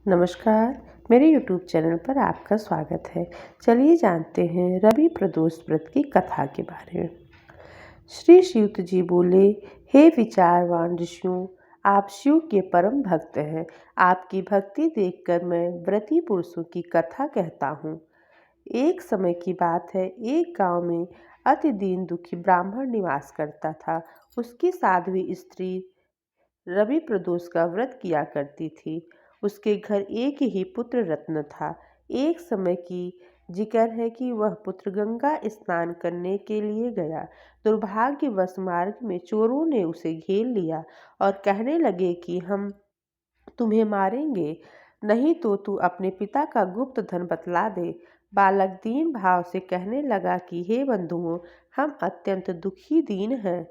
नमस्कार, मेरे YouTube channel पर आपका स्वागत है। चलिए जानते हैं रवि प्रदोष व्रत की कथा के बारे में। श्री सूत जी बोले, हे विचारवान ऋषियों, आप शिव के परम भक्त हैं। आपकी भक्ति देखकर मैं व्रती पुरुषों की कथा कहता हूँ। एक समय की बात है, एक गांव में अति दीन दुखी ब्राह्मण निवास करता था। उसकी साध्वी स्त्री रवि प्रदोष का व्रत किया करती थी। उसके घर एक ही पुत्र रत्न था। एक समय की जिक्र है कि वह पुत्र गंगा स्नान करने के लिए गया। दुर्भाग्यवश मार्ग में चोरों ने उसे घेर लिया और कहने लगे कि हम तुम्हें मारेंगे, नहीं तो तू अपने पिता का गुप्त धन बतला दे। बालक दीन भाव से कहने लगा कि हे बंधुओं, हम अत्यंत दुखी दीन हैं,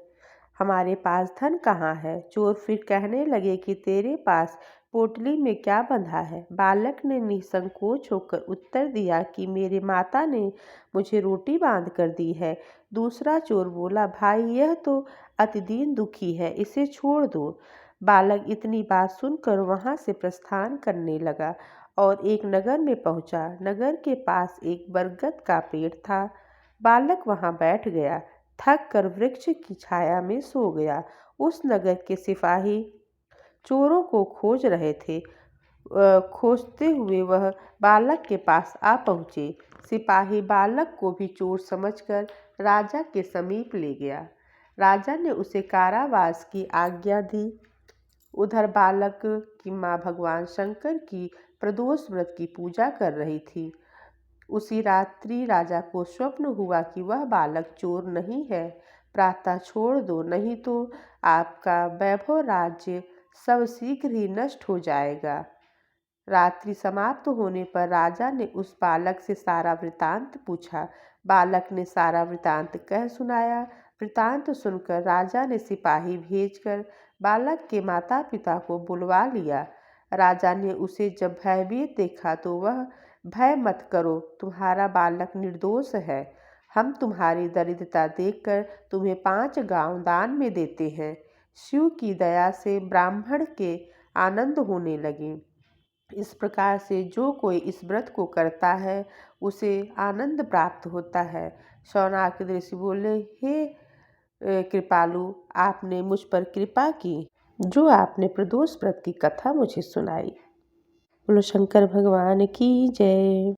हमारे पास धन कहाँ है। चोर फिर कहने लगे कि तेरे पास पोटली में क्या बंधा है। बालक ने निसंकोच होकर उत्तर दिया कि मेरे माता ने मुझे रोटी बांध कर दी है। दूसरा चोर बोला, भाई यह तो अति दीन दुखी है, इसे छोड़ दो। बालक इतनी बात सुनकर वहां से प्रस्थान करने लगा और एक नगर में पहुंचा। नगर के पास एक बरगद का पेड़ था। बालक वहां बैठ गया, थक कर वृक्ष की छाया में सो गया। उस नगर के सिपाही चोरों को खोज रहे थे। खोजते हुए वह बालक के पास आ पहुंचे। सिपाही बालक को भी चोर समझकर राजा के समीप ले गया। राजा ने उसे कारावास की आज्ञा दी। उधर बालक की माँ भगवान शंकर की प्रदोष व्रत की पूजा कर रही थी। उसी रात्रि राजा को स्वप्न हुआ कि वह बालक चोर नहीं है। प्रातः छोड़ दो, नहीं तो आपका वैभव राज्य सब शीघ्र ही नष्ट हो जाएगा। रात्रि समाप्त होने पर राजा ने उस बालक से सारा वृतांत पूछा। बालक ने सारा वृतांत कह सुनाया। वृतांत सुनकर राजा ने सिपाही भेजकर बालक के माता पिता को बुलवा लिया। राजा ने उसे जब भयभीत देखा तो वह, भय मत करो, तुम्हारा बालक निर्दोष है। हम तुम्हारी दरिद्रता देखकर तुम्हें 5 गांव दान में देते हैं। शिव की दया से ब्राह्मण के आनंद होने लगे। इस प्रकार से जो कोई इस व्रत को करता है उसे आनंद प्राप्त होता है। शौनक ऋषि बोले, हे कृपालु, आपने मुझ पर कृपा की, जो आपने प्रदोष व्रत की कथा मुझे सुनाई। बोलो शंकर भगवान की जय।